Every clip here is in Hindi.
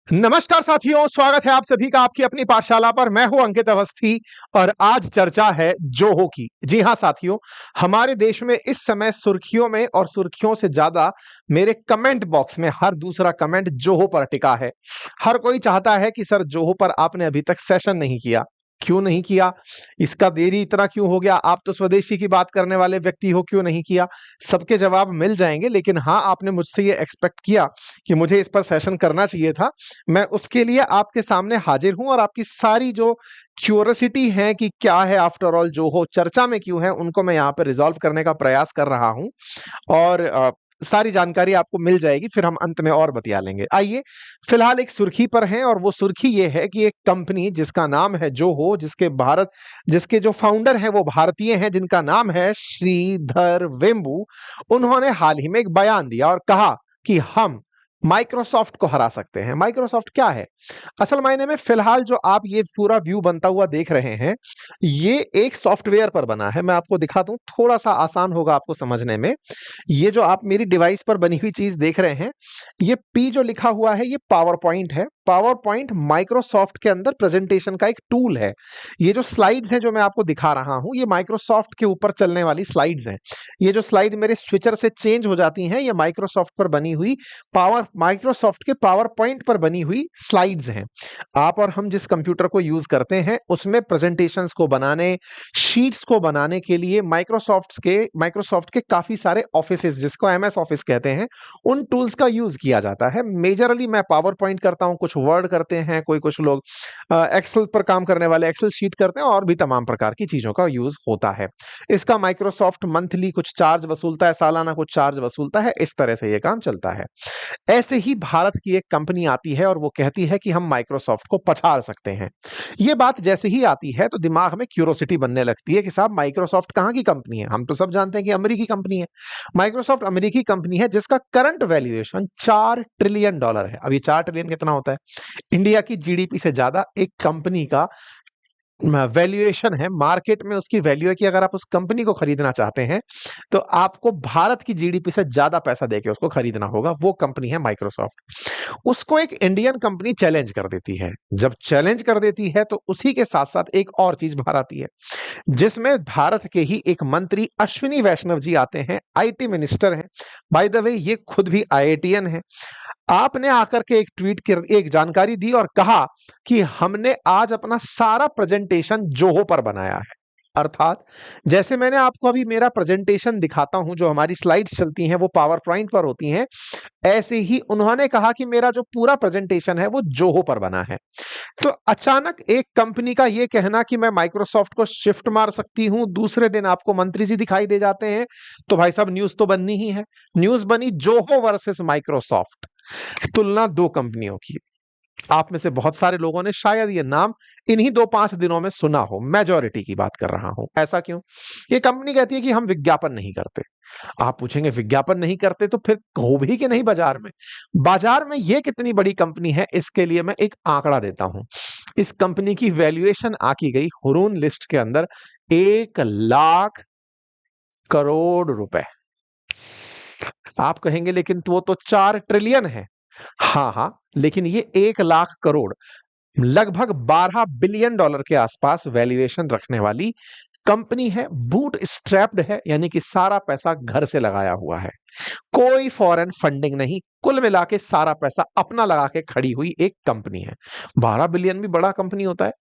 नमस्कार साथियों, स्वागत है आप सभी का आपकी अपनी पाठशाला पर। मैं हूं अंकित अवस्थी और आज चर्चा है जोहो की। जी हां साथियों, हमारे देश में इस समय सुर्खियों में और सुर्खियों से ज्यादा मेरे कमेंट बॉक्स में हर दूसरा कमेंट जोहो पर टिका है। हर कोई चाहता है कि सर जोहो पर आपने अभी तक सेशन नहीं किया। क्यों नहीं किया? इसका देरी इतना क्यों हो गया? आप तो स्वदेशी की बात करने वाले व्यक्ति हो, क्यों नहीं किया? सबके जवाब मिल जाएंगे, लेकिन हाँ, आपने मुझसे ये एक्सपेक्ट किया कि मुझे इस पर सेशन करना चाहिए था। मैं उसके लिए आपके सामने हाजिर हूं और आपकी सारी जो क्यूरियोसिटी है कि क्या है आफ्टर ऑल जो हो चर्चा में क्यों है, उनको मैं यहाँ पे रिजॉल्व करने का प्रयास कर रहा हूं। और सारी जानकारी आपको मिल जाएगी, फिर हम अंत में और बतिया लेंगे। आइए, फिलहाल एक सुर्खी पर हैं और वो सुर्खी ये है कि एक कंपनी जिसका नाम है जोहो, जिसके जो फाउंडर हैं वो भारतीय हैं, जिनका नाम है श्रीधर वेम्बू। उन्होंने हाल ही में एक बयान दिया और कहा कि हम माइक्रोसॉफ्ट को हरा सकते हैं। माइक्रोसॉफ्ट क्या है? असल मायने में फिलहाल जो आप ये पूरा व्यू बनता हुआ देख रहे हैं, ये एक सॉफ्टवेयर पर बना है। मैं आपको दिखा दूं, थोड़ा सा आसान होगा आपको समझने में। ये जो आप मेरी डिवाइस पर बनी हुई चीज देख रहे हैं, ये पी जो लिखा हुआ है, ये पावर पॉइंट है। पावर पॉइंट माइक्रोसॉफ्ट के अंदर प्रेजेंटेशन का एक टूल है। ये जो स्लाइड्स हैं जो मैं आपको दिखा रहा हूं, ये माइक्रोसॉफ्ट के ऊपर चलने वाली स्लाइड्स हैं। ये जो स्लाइड मेरे स्विचर से चेंज हो जाती हैं, ये माइक्रोसॉफ्ट पर बनी हुई माइक्रोसॉफ्ट के पावर पॉइंट पर बनी हुई स्लाइड्स हैं। आप और हम जिस कंप्यूटर को यूज करते हैं, उसमें प्रेजेंटेशंस को बनाने, शीट्स को बनाने के लिए माइक्रोसॉफ्ट के काफी सारे ऑफिसेज, जिसको एमएस ऑफिस कहते हैं, उन टूल्स का यूज किया जाता है। मेजरली मैं पावर पॉइंट करता हूं, कुछ वर्ड करते हैं, कुछ लोग एक्सेल पर काम करने वाले एक्सेल शीट करते हैं, और भी तमाम प्रकार की चीजों का यूज होता है। इसका माइक्रोसॉफ्ट मंथली कुछ चार्ज वसूलता है, सालाना कुछ चार्ज वसूलता है। इस तरह से यह काम चलता है। ऐसे ही भारत की एक कंपनी आती है और वो कहती है कि हम माइक्रोसॉफ्ट को पछाड़ सकते हैं। ये बात जैसे ही आती है तो दिमाग में क्यूरोसिटी बनने लगती है कि साहब, माइक्रोसॉफ्ट कहाँ की कंपनी है? हम तो सब जानते हैं कि अमेरिकी कंपनी है। माइक्रोसॉफ्ट अमेरिकी कंपनी है जिसका करंट वैल्यूएशन $4 ट्रिलियन है। अब ये 4 ट्रिलियन कितना होता है? इंडिया की जीडीपी से ज्यादा एक कंपनी का वैल्यूएशन है। मार्केट में उसकी वैल्यू है कि अगर आप उस कंपनी को खरीदना चाहते हैं तो आपको भारत की जीडीपी से ज्यादा पैसा देके उसको खरीदना होगा। वो कंपनी है माइक्रोसॉफ्ट। उसको एक इंडियन कंपनी चैलेंज कर देती है। जब चैलेंज कर देती है तो उसी के साथ साथ एक और चीज बाहर आती है, जिसमें भारत के ही एक मंत्री अश्विनी वैष्णव जी आते हैं, आईटी मिनिस्टर हैं। बाय द वे, ये खुद भी आईआईटीएन है। आपने आकर के एक ट्वीट कर एक जानकारी दी और कहा कि हमने आज अपना सारा प्रेजेंटेशन जोहो पर बनाया है। अर्थात जैसे मैंने आपको अभी मेरा प्रेजेंटेशन दिखाता हूं, जो हमारी स्लाइड्स चलती हैं वो पावर पॉइंट पर होती हैं, ऐसे ही उन्होंने कहा कि मेरा जो पूरा प्रेजेंटेशन है वो जोहो पर बना है। तो अचानक एक कंपनी का ये कहना कि मैं माइक्रोसॉफ्ट को शिफ्ट मार सकती हूं, दूसरे दिन आपको मंत्री जी दिखाई दे जाते हैं, तो भाई साहब, न्यूज तो बननी ही है। न्यूज बनी जोहो वर्सेस माइक्रोसॉफ्ट, तुलना दो कंपनियों की। आप में से बहुत सारे लोगों ने शायद ये नाम इन्हीं 2-5 दिनों में सुना हो। मेजॉरिटी की बात कर रहा हूं। ऐसा क्यों? ये कंपनी कहती है कि हम विज्ञापन नहीं करते। आप पूछेंगे, विज्ञापन नहीं करते तो फिर हो भी कि नहीं बाजार में? बाजार में ये कितनी बड़ी कंपनी है, इसके लिए मैं एक आंकड़ा देता हूं। इस कंपनी की वैल्यूएशन आकी गई हुरून लिस्ट के अंदर 1 लाख करोड़ रुपए। आप कहेंगे लेकिन वो तो 4 ट्रिलियन है। हाँ हाँ, लेकिन ये 1 लाख करोड़, लगभग $12 बिलियन के आसपास वैल्यूएशन रखने वाली कंपनी है। बूट स्ट्रैप्ड है, यानी कि सारा पैसा घर से लगाया हुआ है, कोई फॉरेन फंडिंग नहीं। कुल मिला के सारा पैसा अपना लगा के खड़ी हुई एक कंपनी है। 12 बिलियन भी बड़ा कंपनी होता है।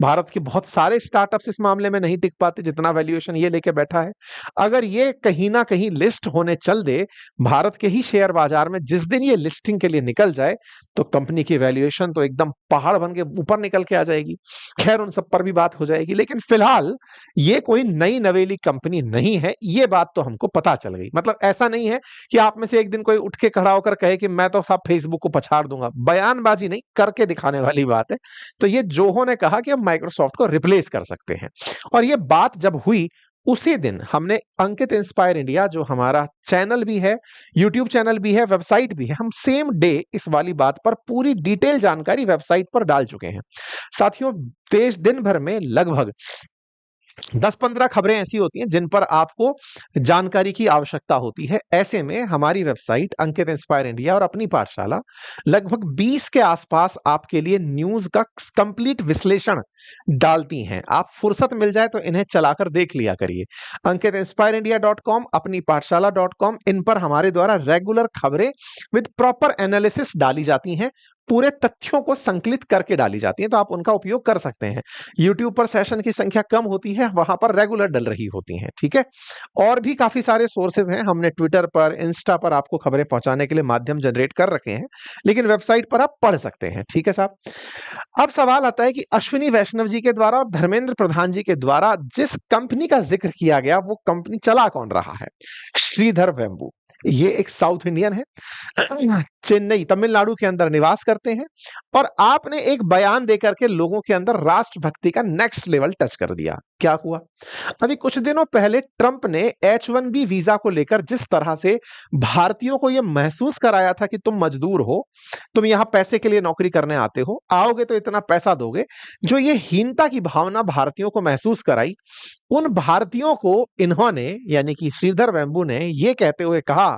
भारत के बहुत सारे स्टार्टअप्स इस मामले में नहीं टिक पाते जितना वैल्यूएशन ये लेके बैठा है। अगर ये कहीं ना कहीं लिस्ट होने चल दे भारत के ही शेयर बाजार में, जिस दिन ये लिस्टिंग के लिए निकल जाए, तो कंपनी की वैल्यूएशन तो एकदम पहाड़ बन के ऊपर निकल के आ जाएगी। खैर, उन सब पर भी बात हो जाएगी, लेकिन फिलहाल ये कोई नई नवेली कंपनी नहीं है। ये बात तो हमको पता चल गई। मतलब ऐसा नहीं है कि आप में से एक दिन कोई उठ के खड़ा होकर कहे कि मैं तो साहब फेसबुक को पछाड़ दूंगा। बयानबाजी नहीं, करके दिखाने वाली बात है। तो ये जोहो ने कहा कि हम माइक्रोसॉफ्ट को रिप्लेस कर सकते हैं। और ये बात जब हुई, उसी दिन हमने अंकित इंस्पायर इंडिया, जो हमारा चैनल भी है, यूट्यूब चैनल भी है, वेबसाइट भी है, हम सेम डे इस वाली बात पर पूरी डिटेल जानकारी वेबसाइट पर डाल चुके हैं। साथियों, देश दिन भर में लगभग 10-15 खबरें ऐसी होती हैं जिन पर आपको जानकारी की आवश्यकता होती है। ऐसे में हमारी वेबसाइट अंकित इंस्पायर इंडिया और अपनी पाठशाला लगभग 20 के आसपास आपके लिए न्यूज का कंप्लीट विश्लेषण डालती हैं। आप फुर्सत मिल जाए तो इन्हें चलाकर देख लिया करिए। अंकित इंस्पायर इंडिया .com, अपनी पाठशाला .com, इन पर हमारे द्वारा रेगुलर खबरें विद प्रॉपर एनालिसिस डाली जाती हैं, पूरे तथ्यों को संकलित करके डाली जाती हैं, तो आप उनका उपयोग कर सकते हैं। यूट्यूब पर सेशन की संख्या कम होती है, वहां पर रेगुलर डल रही होती हैं, ठीक है। और भी काफी सारे सोर्सेज हैं, हमने ट्विटर पर, इंस्टा पर आपको खबरें पहुंचाने के लिए माध्यम जनरेट कर रखे हैं, लेकिन वेबसाइट पर आप पढ़ सकते हैं, ठीक है साहब। अब सवाल आता है कि अश्विनी वैष्णव जी के द्वारा और धर्मेंद्र प्रधान जी के द्वारा जिस कंपनी का जिक्र किया गया, वो कंपनी चला कौन रहा है? श्रीधर वेम्बू। ये एक साउथ इंडियन है, चेन्नई तमिलनाडु के अंदर निवास करते हैं, और आपने एक बयान देकर के लोगों के अंदर राष्ट्रभक्ति का नेक्स्ट लेवल टच कर दिया। क्या हुआ? अभी कुछ दिनों पहले ट्रंप ने H1B वीजा को लेकर जिस तरह से भारतीयों को यह महसूस कराया था कि तुम मजदूर हो, तुम यहां पैसे के लिए नौकरी करने आते हो, आओगे तो इतना पैसा दोगे, जो ये हीनता की भावना भारतीयों को महसूस कराई, उन भारतीयों को इन्होंने, यानी कि श्रीधर वेम्बू ने, यह कहते हुए कहा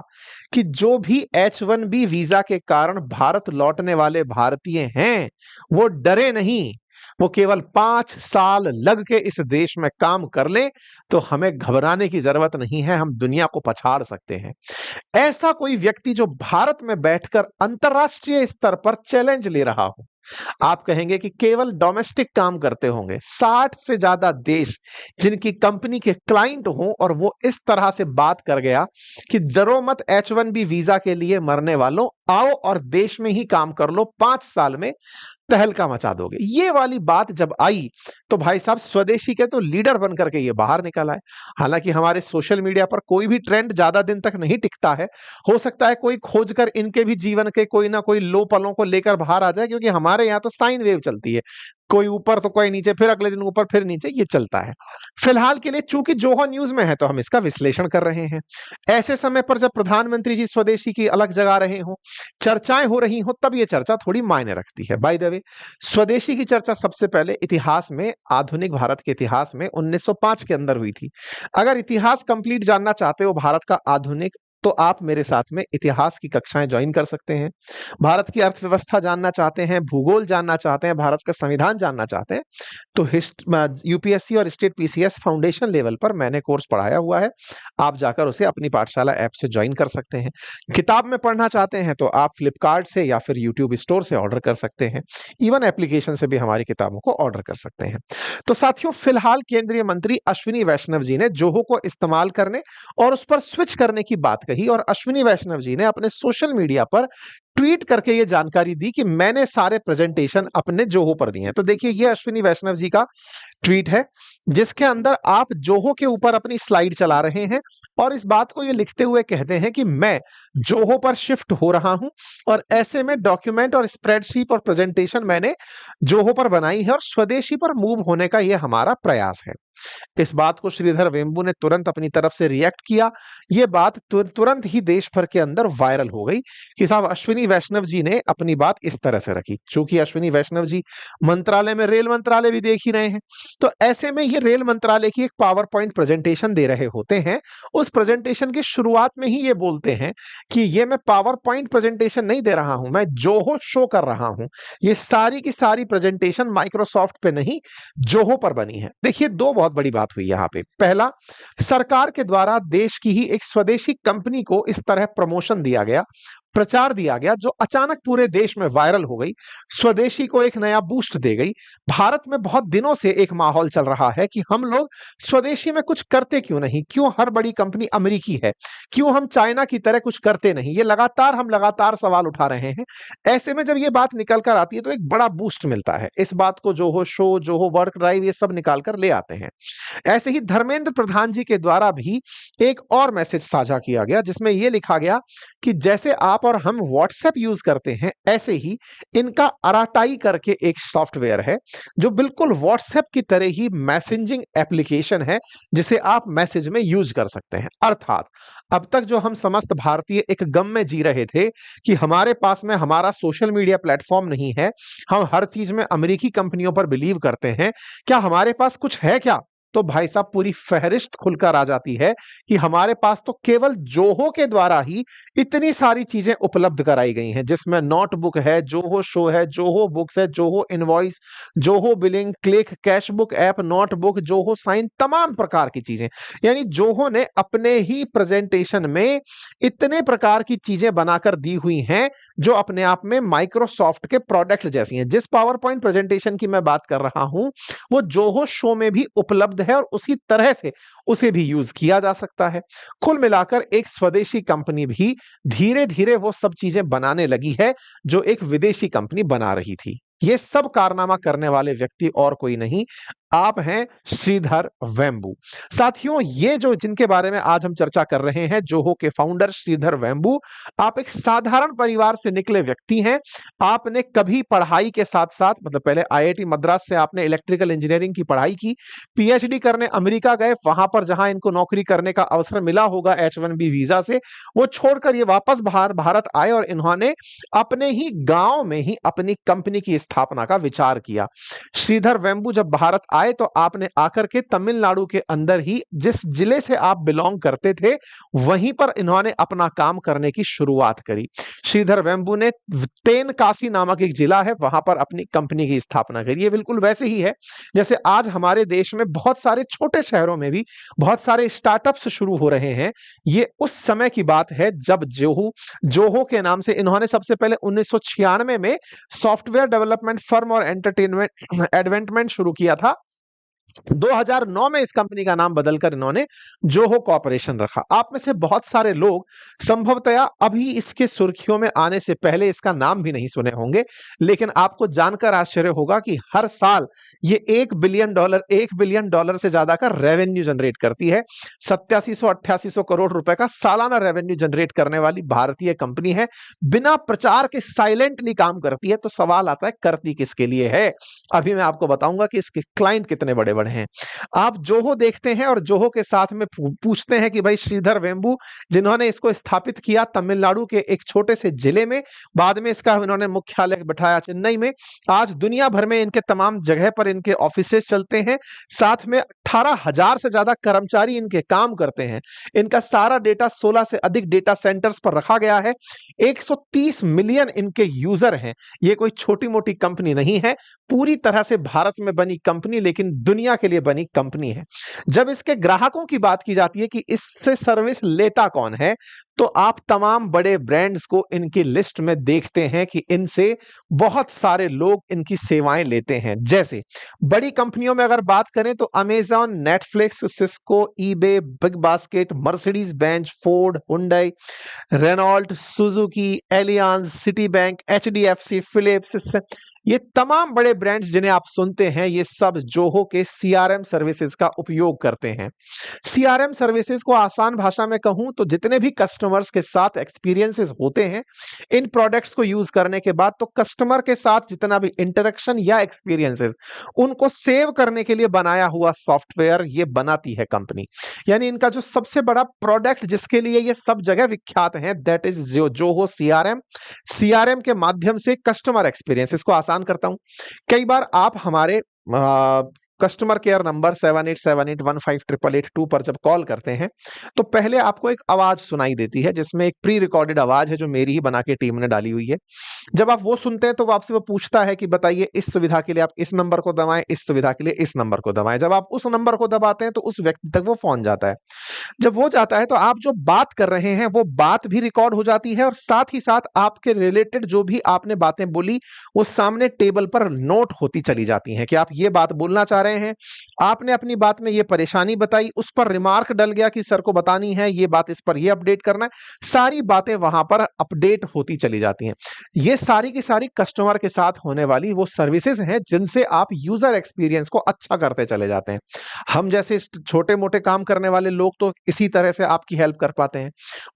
कि जो भी H1B वीजा के कारण भारत लौटने वाले भारतीय हैं, वो डरे नहीं, वो केवल 5 साल लग के इस देश में काम कर लें तो हमें घबराने की जरूरत नहीं है, हम दुनिया को पछाड़ सकते हैं। ऐसा कोई व्यक्ति जो भारत में बैठकर अंतरराष्ट्रीय स्तर पर चैलेंज ले रहा हो, आप कहेंगे कि केवल डोमेस्टिक काम करते होंगे, 60 से ज्यादा देश जिनकी कंपनी के क्लाइंट हो, और वो इस तरह से बात कर गया कि डरो मत, H1B वीजा के लिए मरने वालों, आओ और देश में ही काम कर लो, 5 साल में तहलका मचा दोगे। ये वाली बात जब आई तो भाई साहब स्वदेशी के तो लीडर बन करके ये बाहर निकल आए। हालांकि हमारे सोशल मीडिया पर कोई भी ट्रेंड ज्यादा दिन तक नहीं टिकता है, हो सकता है कोई खोजकर इनके भी जीवन के कोई ना कोई लो पलों को लेकर बाहर आ जाए, क्योंकि हमारे यहाँ तो साइन वेव चलती है, कोई ऊपर तो कोई नीचे, फिर अगले दिन ऊपर फिर नीचे, ये चलता है। फिलहाल के लिए चूंकि जोहो न्यूज में है तो हम इसका विश्लेषण कर रहे हैं। ऐसे समय पर जब प्रधानमंत्री जी स्वदेशी की अलग जगा रहे हो, चर्चाएं हो रही हो, तब ये चर्चा थोड़ी मायने रखती है। बाय द वे, स्वदेशी की चर्चा सबसे पहले इतिहास में, आधुनिक भारत के इतिहास में 1905 के अंदर हुई थी। अगर इतिहास कंप्लीट जानना चाहते हो भारत का आधुनिक, तो आप मेरे साथ में इतिहास की कक्षाएं ज्वाइन कर सकते हैं। भारत की अर्थव्यवस्था जानना चाहते हैं, भूगोल जानना चाहते हैं, भारत का संविधान जानना चाहते हैं, तो यूपीएससी और स्टेट पीसीएस फाउंडेशन लेवल पर मैंने कोर्स पढ़ाया हुआ है, आप जाकर उसे अपनी पाठशाला ऐप से ज्वाइन कर सकते हैं। किताब में पढ़ना चाहते हैं तो आप फ्लिपकार्ट से या फिर यूट्यूब स्टोर से ऑर्डर कर सकते हैं, इवन एप्लीकेशन से भी हमारी किताबों को ऑर्डर कर सकते हैं। तो साथियों, फिलहाल केंद्रीय मंत्री अश्विनी वैष्णव जी ने जोहो को इस्तेमाल करने और उस पर स्विच करने की बात कही, और अश्विनी वैष्णव जी ने अपने सोशल मीडिया पर ट्वीट करके ये जानकारी दी कि मैंने सारे प्रेजेंटेशन अपने जोहो पर दिए हैं। तो देखिए, ये अश्विनी वैष्णव जी का ट्वीट है, जिसके अंदर आप जोहो के ऊपर अपनी स्लाइड चला रहे हैं और इस बात को ये लिखते हुए कहते हैं कि मैं जोहो पर शिफ्ट हो रहा हूं, और ऐसे में डॉक्यूमेंट और स्प्रेडशीट और प्रेजेंटेशन मैंने जोहो पर बनाई है, और स्वदेशी पर मूव होने का यह हमारा प्रयास है। इस बात को श्रीधर वेम्बू ने तुरंत अपनी तरफ से रिएक्ट किया। यह बात तुरंत ही देश भर के अंदर वायरल हो गई कि साहब अश्विनी वैष्णव जी ने अपनी बात इस तरह से रखी। चूंकि अश्विनी वैष्णव जी मंत्रालय में, रेल मंत्रालय भी देख ही रहे हैं, तो ऐसे में ये रेल मंत्रालय की एक पावर पॉइंट प्रेजेंटेशन दे रहे होते हैं। उस प्रेजेंटेशन की शुरुआत में ही ये बोलते हैं कि ये मैं पावर पॉइंट प्रेजेंटेशन नहीं दे रहा हूं, मैं जोहो शो कर रहा हूं। ये सारी की सारी प्रेजेंटेशन माइक्रोसॉफ्ट पे नहीं, जोहो पर बनी है। देखिए, दो बहुत बड़ी बात हुई यहां पे। पहला, सरकार के द्वारा देश की ही एक स्वदेशी कंपनी को इस तरह प्रमोशन दिया गया, प्रचार दिया गया, जो अचानक पूरे देश में वायरल हो गई, स्वदेशी को एक नया बूस्ट दे गई। भारत में बहुत दिनों से एक माहौल चल रहा है कि हम लोग स्वदेशी में कुछ करते क्यों नहीं, क्यों हर बड़ी कंपनी अमेरिकी है, क्यों हम चाइना की तरह कुछ करते नहीं, ये हम लगातार सवाल उठा रहे हैं। ऐसे में जब ये बात निकल कर आती है तो एक बड़ा बूस्ट मिलता है। इस बात को Zoho show, Zoho work drive, ये सब निकाल कर ले आते हैं। ऐसे ही धर्मेंद्र प्रधान जी के द्वारा भी एक और मैसेज साझा किया गया, जिसमें यह लिखा गया कि जैसे आप और हम व्हाट्सएप यूज करते हैं, ऐसे ही इनका अराटाई करके एक सॉफ्टवेयर है, जो बिल्कुल व्हाट्सएप की तरह ही मैसेजिंग एप्लीकेशन है, जिसे आप मैसेज में यूज कर सकते हैं। अर्थात अब तक जो हम समस्त भारतीय एक गम में जी रहे थे कि हमारे पास में हमारा सोशल मीडिया प्लेटफॉर्म नहीं है, हम हर चीज में अमेरिकी कंपनियों पर बिलीव करते हैं, क्या हमारे पास कुछ है क्या? तो भाई साहब पूरी फहरिस्त खुलकर आ जाती है कि हमारे पास तो केवल जोहो के द्वारा ही इतनी सारी चीजें उपलब्ध कराई गई हैं, जिसमें नोटबुक है, जोहो शो है, जोहो बुक्स है, Zoho invoice, Zoho billing, click, cashbook app, notebook, Zoho sign, तमाम प्रकार की चीजें। यानी जोहो ने अपने ही प्रेजेंटेशन में इतने प्रकार की चीजें बनाकर दी हुई हैं जो अपने आप में माइक्रोसॉफ्ट के प्रोडक्ट जैसी हैं। जिस पावर पॉइंट प्रेजेंटेशन की मैं बात कर रहा हूं वो जोहो शो में भी उपलब्ध है और उसी तरह से उसे भी यूज किया जा सकता है। कुल मिलाकर एक स्वदेशी कंपनी भी धीरे धीरे वो सब चीजें बनाने लगी है जो एक विदेशी कंपनी बना रही थी। ये सब कारनामा करने वाले व्यक्ति और कोई नहीं, आप हैं श्रीधर वेम्बू। साथियों, ये जो जिनके बारे में आज हम चर्चा कर रहे हैं, जोहो के फाउंडर श्रीधर वेम्बू, आप एक साधारण परिवार से निकले व्यक्ति हैं। आपने कभी पढ़ाई के साथ साथ, मतलब पहले आईआईटी मद्रास से आपने इलेक्ट्रिकल इंजीनियरिंग की पढ़ाई की, पीएचडी करने अमेरिका गए, वहां पर जहां इनको नौकरी करने का अवसर मिला होगा H1B वीजा से, वो छोड़कर ये वापस भारत आए और इन्होंने अपने ही गांव में ही अपनी कंपनी की स्थापना का विचार किया। श्रीधर वेम्बू जब भारत आए तो आपने आकर के तमिलनाडु के अंदर ही, जिस जिले से आप बिलोंग करते थे, वहीं पर इन्होंने अपना काम करने की शुरुआत करी। श्रीधर वेम्बू ने तेनकासी नामक एक जिला है, वहां पर अपनी कंपनी की स्थापना करी। ये बिल्कुल वैसे ही है जैसे आज हमारे देश में बहुत सारे छोटे शहरों में भी बहुत सारे स्टार्टअप्स शुरू हो रहे हैं। ये उस समय की बात है जब जोहो के नाम से इन्होंने सबसे पहले 1996 में सॉफ्टवेयर डेवलपमेंट फर्म और एंटरटेनमेंट एडवेंटमेंट शुरू किया था। 2009 में इस कंपनी का नाम बदलकर इन्होंने जोहो कॉर्पोरेशन रखा। आप में से बहुत सारे लोग संभवतया अभी इसके सुर्खियों में आने से पहले इसका नाम भी नहीं सुने होंगे, लेकिन आपको जानकर आश्चर्य होगा कि हर साल ये $1 बिलियन से ज्यादा का रेवेन्यू जनरेट करती है। 8700-8800 करोड़ रुपए का सालाना रेवेन्यू जनरेट करने वाली भारतीय कंपनी है। बिना प्रचार के साइलेंटली काम करती है। तो सवाल आता है, करती किसके लिए है? अभी मैं आपको बताऊंगा कि इसके क्लाइंट कितने बड़े हैं। आप जोहो देखते हैं और जोहो के साथ में पूछते हैं कि भाई श्रीधर वेम्बू, जिन्होंने इसको स्थापित किया तमिलनाडु के एक छोटे से जिले में, बाद में इसका इन्होंने मुख्यालय बैठाया चेन्नई में, आज दुनिया भर में इनके तमाम जगह पर इनके ऑफिसेस चलते हैं। साथ में 18,000 से ज्यादा कर्मचारी इनके काम करते हैं। इनका सारा डेटा 16 से अधिक डेटा सेंटर्स पर रखा गया है। 130 मिलियन इनके यूजर हैं। ये कोई छोटी मोटी कंपनी नहीं है, पूरी तरह से भारत में बनी कंपनी, लेकिन दुनिया के लिए बनी कंपनी है। जब इसके ग्राहकों की बात की जाती है कि इससे सर्विस लेता कौन है, तो आप तमाम बड़े ब्रांड्स को इनकी लिस्ट में देखते हैं कि इनसे बहुत सारे लोग इनकी सेवाएं लेते हैं। जैसे बड़ी कंपनियों में अगर बात करें तो Amazon, Netflix, Cisco, eBay, Big Basket, Mercedes Benz, Ford, Hyundai, Renault, Suzuki, Allianz, Citi bank, HDFC, Philips, ये तमाम बड़े ब्रांड्स जिन्हें आप सुनते हैं, ये सब जोहो के सीआरएम सर्विसेज का उपयोग करते हैं। सीआरएम सर्विसेज को आसान भाषा में कहूं तो जितने भी कस्टमर्स के साथ एक्सपीरियंसेस होते हैं इन प्रोडक्ट्स को यूज करने के बाद, तो कस्टमर के साथ जितना भी इंटरेक्शन या एक्सपीरियंसेस, उनको सेव करने के लिए बनाया हुआ सॉफ्टवेयर ये बनाती है कंपनी। यानी इनका जो सबसे बड़ा प्रोडक्ट जिसके लिए ये सब जगह विख्यात है, that is Zoho CRM. CRM के माध्यम से कस्टमर एक्सपीरियंस, इसको आसान करता हूं, कई बार आप हमारे कस्टमर केयर नंबर 7878158882 पर जब कॉल करते हैं तो पहले आपको एक आवाज सुनाई देती है जिसमें एक प्री रिकॉर्डेड आवाज है जो मेरी ही बना के टीम ने डाली हुई है। जब आप वो सुनते हैं तो वो आपसे वो पूछता है कि बताइए इस सुविधा के लिए आप इस नंबर को दबाएं, इस सुविधा के लिए इस नंबर को दबाएं। जब आप उस नंबर को दबाते हैं तो उस व्यक्ति तक वो फोन जाता है। जब वो जाता है तो आप जो बात कर रहे हैं वो बात भी रिकॉर्ड हो जाती है और साथ ही साथ आपके रिलेटेड जो भी आपने बातें बोली वो सामने टेबल पर नोट होती चली जाती हैं कि आप ये बात बोलना चाह रहे हैं, आपने अपनी बात में ये परेशानी बताई, उस पर रिमार्क डल गया कि सर को बतानी है ये बात, इस पर ये अपडेट करना है, सारी बातें वहां पर अपडेट होती चली जाती हैं। ये सारी की सारी कस्टमर के साथ होने वाली वो सर्विसेज हैं जिनसे आप यूजर एक्सपीरियंस को अच्छा करते चले जाते हैं। हम जैसे छोटे मोटे काम करने वाले लोग तो इसी तरह से आपकी हेल्प कर पाते हैं।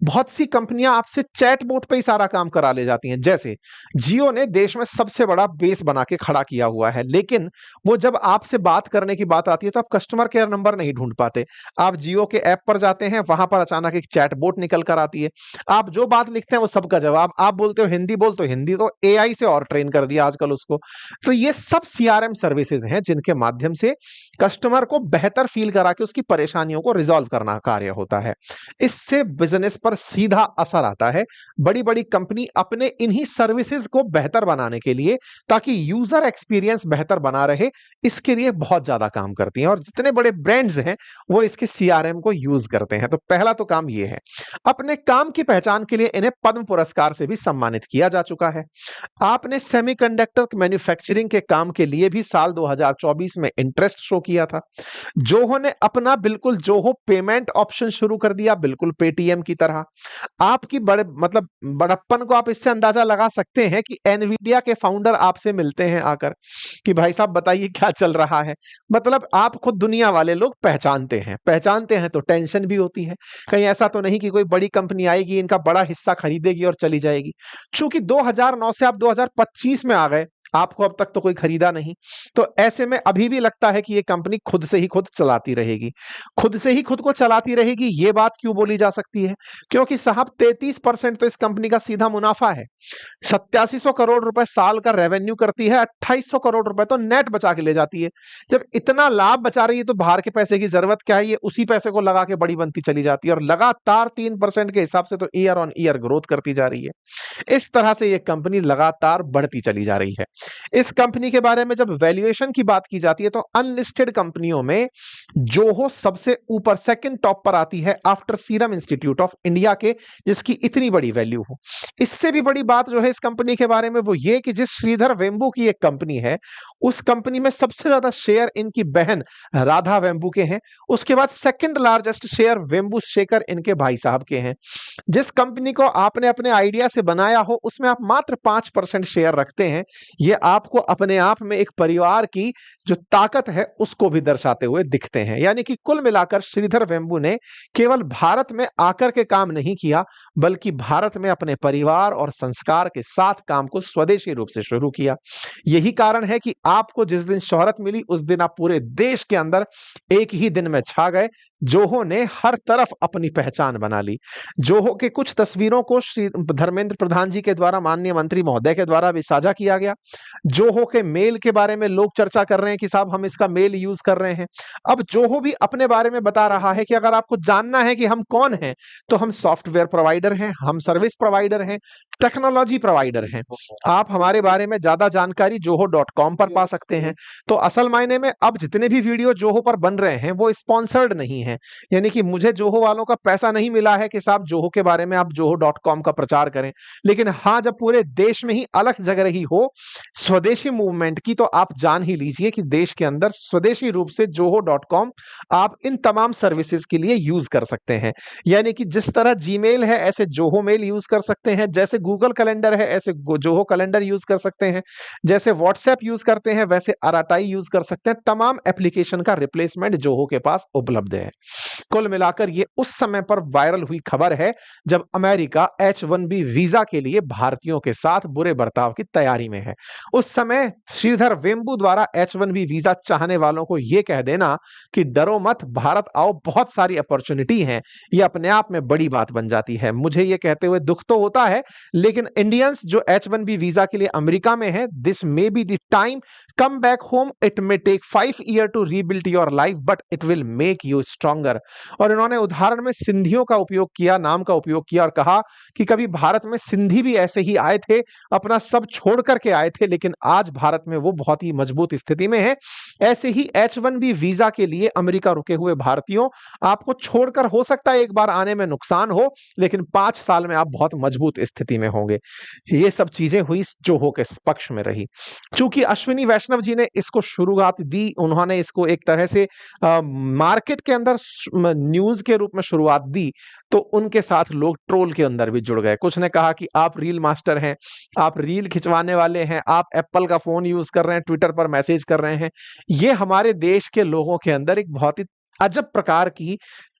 बहुत सी कंपनियां आपसे चैटबॉट पे ही सारा काम करा ले जाती हैं। जैसे जियो ने देश में सबसे बड़ा बेस बना के खड़ा किया हुआ है, लेकिन वो जब आपसे बात बात करने की बात आती है तो आप कस्टमर केयर नंबर नहीं ढूंढ पाते। आप जियो के ऐप पर जाते हैं, वहां पर अचानक एक चैटबॉट निकल कर आती है। आप जो बात लिखते हैं वो सबका जवाब, आप बोलते हो हिंदी बोल, तो हिंदी तो एआई से और ट्रेन कर दिया आजकल उसको। तो ये सब सीआरएम सर्विसेज हैं जिनके माध्यम से कस्टमर को बेहतर फील करा के उसकी परेशानियों को रिजॉल्व करना कार्य होता है। इससे बिजनेस पर सीधा असर आता है। बड़ी बड़ी कंपनी अपने इन्हीं सर्विसेज को बेहतर बनाने के लिए, ताकि यूजर एक्सपीरियंस बेहतर बना रहे, इसके लिए बहुत ज्यादा काम करती हैं। और जितने बड़े ब्रांड्स हैं वो इसके सीआरएम को यूज करते हैं। तो पहला तो काम ये है। अपने काम की पहचान के लिए इन्हें पद्म पुरस्कार से भी सम्मानित किया जा चुका है। आपने सेमीकंडक्टर मैन्युफैक्चरिंग के काम के लिए भी साल 2024 में इंटरेस्ट शो किया था। जोहो ने अपना बिल्कुल जोहो पेमेंट ऑप्शन शुरू कर दिया, बिल्कुल पेटीएम की तरह। आपकी बड़े मतलब बड़प्पन को आप इससे अंदाजा लगा सकते हैं कि एनवीडिया के फाउंडर आपसे मिलते हैं आकर कि भाई साहब बताइए क्या चल रहा है। मतलब आप खुद दुनिया वाले लोग पहचानते हैं तो टेंशन भी होती है, कहीं ऐसा तो नहीं कि कोई बड़ी कंपनी आएगी, इनका बड़ा हिस्सा खरीदेगी और चली जाएगी। चूंकि 2009 से आप 2025 में आ गए, आपको अब तक तो कोई खरीदा नहीं, तो ऐसे में अभी भी लगता है कि ये कंपनी खुद से ही खुद चलाती रहेगी। खुद से ही खुद को चलाती रहेगी, ये बात क्यों बोली जा सकती है? क्योंकि साहब 33% तो इस कंपनी का सीधा मुनाफा है। 8700 करोड़ रुपए साल का रेवेन्यू करती है, 2800 करोड़ रुपए तो नेट बचा के ले जाती है। जब इतना लाभ बचा रही है तो बाहर के पैसे की जरूरत क्या है? ये उसी पैसे को लगा के बड़ी बनती चली जाती है और लगातार 3% के हिसाब से तो ईयर ऑन ईयर ग्रोथ करती जा रही है। इस तरह से ये कंपनी लगातार बढ़ती चली जा रही है। इस कंपनी के बारे में जब वैल्यूएशन की बात की जाती है तो अनलिस्टेड कंपनियों में जोहो सबसे ऊपर सेकंड टॉप पर आती है after serum institute of India के, जिसकी इतनी बड़ी वैल्यू हो। इससे भी बड़ी बात जो है इस कंपनी के बारे में वो ये कि जिस श्रीधर वेम्बू की एक कंपनी है, उस कंपनी में सबसे ज्यादा शेयर इनकी बहन राधा वेम्बू के हैं। उसके बाद second largest share Vembu Shekhar इनके भाई साहब के हैं। जिस कंपनी को आपने अपने आइडिया से बनाया हो उसमें आप मात्र 5% शेयर रखते हैं। ये आपको अपने आप में एक परिवार की जो ताकत है उसको भी दर्शाते हुए दिखते हैं। यानी कि कुल मिलाकर श्रीधर वेम्बू ने केवल भारत में आकर के काम नहीं किया, बल्कि भारत में अपने परिवार और संस्कार के साथ काम को स्वदेशी रूप से शुरू किया। यही कारण है कि आपको जिस दिन शोहरत मिली उस दिन आप पूरे देश के अंदर एक ही दिन में छा गए। जोहो ने हर तरफ अपनी पहचान बना ली। जोहो के कुछ तस्वीरों को श्री धर्मेंद्र प्रधान जी के द्वारा, माननीय मंत्री महोदय के द्वारा भी साझा किया गया। जोहो के मेल के बारे में लोग चर्चा कर रहे हैं कि साहब हम इसका मेल यूज कर रहे हैं। अब जोहो भी अपने बारे में बता रहा है कि अगर आपको जानना है कि हम कौन हैं, तो हम सॉफ्टवेयर प्रोवाइडर हैं, हम सर्विस प्रोवाइडर हैं, टेक्नोलॉजी प्रोवाइडर हैं। आप हमारे बारे में ज्यादा जानकारी जोहो.com पर पा सकते हैं। तो असल मायने में अब जितने भी वीडियो जोहो पर बन रहे हैं वो स्पॉन्सर्ड नहीं है, यानी कि मुझे जोहो वालों का पैसा नहीं मिला है कि साहब जोहो के बारे में आप जोहो.com का प्रचार करें। लेकिन हाँ, जब पूरे देश में ही अलग जग रही हो स्वदेशी मूवमेंट की, तो आप जान ही लीजिए कि देश के अंदर स्वदेशी रूप से जोहो.com आप इन तमाम सर्विसेज के लिए यूज कर सकते हैं। यानी कि जिस तरह जीमेल है ऐसे जोहो मेल यूज कर सकते हैं, जैसे गूगल कैलेंडर है ऐसे जोहो कैलेंडर यूज कर सकते हैं, जैसे व्हाट्सएप यूज करते हैं वैसे आरआरटाई यूज कर सकते हैं। तमाम एप्लीकेशन का रिप्लेसमेंट जोहो के पास उपलब्ध है। कुल मिलाकर ये उस समय पर वायरल हुई खबर है जब अमेरिका H1B वीजा के लिए भारतीयों के साथ बुरे बर्ताव की तैयारी में है। उस समय श्रीधर वेम्बू द्वारा H1B वीजा चाहने वालों को यह कह देना कि डरो मत, भारत आओ, बहुत सारी अपॉर्चुनिटी है, ये अपने आप में बड़ी बात बन जाती है। मुझे ये कहते हुए दुख तो होता है, लेकिन इंडियंस जो H1B वीजा के लिए अमेरिका में है, this may be the time, come back home, it may take 5 year to rebuild your life but it will make you stronger. और इन्होंने उदाहरण में सिंधियों का उपयोग किया, नाम का उपयोग किया और कहा कि कभी भारत में सिंधी भी ऐसे ही आए थे, अपना सब छोड़ करके आए थे, लेकिन आज भारत में वो बहुत ही मजबूत स्थिति में है। ऐसे ही H1B वीजा के लिए अमेरिका रुके हुए भारतीयों, आपको छोड़कर हो सकता है एक बार आने में नुकसान हो, लेकिन 5 साल में आप बहुत मजबूत स्थिति में होंगे। ये सब चीजें हुई जोहो के पक्ष में रही। चूंकि अश्विनी वैष्णव जी ने इसको शुरुआत दी, उन्होंने इसको एक तरह से मार्केट के अंदर न्यूज के रूप में शुरुआत दी, तो उनके साथ लोग ट्रोल के अंदर भी जुड़ गए। कुछ ने कहा कि आप रील मास्टर हैं, आप रील खिंचवाने वाले हैं, आप एप्पल का फोन यूज कर रहे हैं, ट्विटर पर मैसेज कर रहे हैं। ये हमारे देश के लोगों के अंदर एक बहुत ही अजब प्रकार की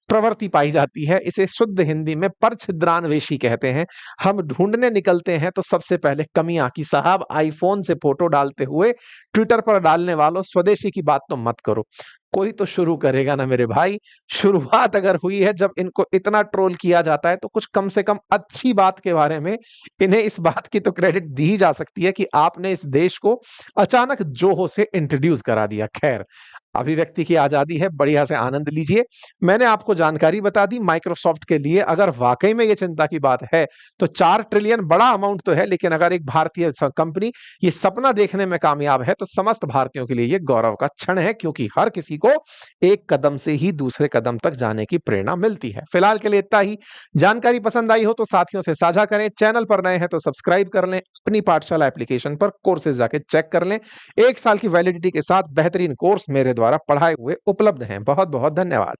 प्रवृत्ति पाई जाती है। इसे शुद्ध हिंदी में परछिद्रान्वेषी कहते हैं। हम ढूंढने निकलते हैं तो सबसे पहले कमियां कि साहब आईफोन से फोटो डालते हुए ट्विटर पर डालने वालों स्वदेशी की बात तो मत करो। कोई तो शुरू करेगा ना मेरे भाई। शुरुआत अगर हुई है जब इनको इतना ट्रोल किया जाता है तो कुछ कम से कम अच्छी बात के बारे में इन्हें इस बात की तो क्रेडिट दी जा सकती है कि आपने इस देश को अचानक जोहो से इंट्रोड्यूस करा दिया। खैर, अभिव्यक्ति की आजादी है, बढ़िया से आनंद लीजिए। मैंने आपको जानकारी बता दी माइक्रोसॉफ्ट के लिए। अगर वाकई में ये चिंता की बात है तो 4 ट्रिलियन बड़ा अमाउंट तो है, लेकिन अगर एक भारतीय कंपनी ये सपना देखने में कामयाब है तो समस्त भारतीयों के लिए ये गौरव का क्षण है, क्योंकि हर किसी को एक कदम से ही दूसरे कदम तक जाने की प्रेरणा मिलती है। फिलहाल के लिए इतना ही। जानकारी पसंद आई हो तो साथियों से साझा करें। चैनल पर नए हैं तो सब्सक्राइब कर लें। अपनी पाठशाला एप्लीकेशन पर कोर्सेज जाके चेक कर लें। 1 साल की वैलिडिटी के साथ बेहतरीन कोर्स मेरे द्वारा पढ़ाए हुए उपलब्ध हैं। बहुत बहुत धन्यवाद।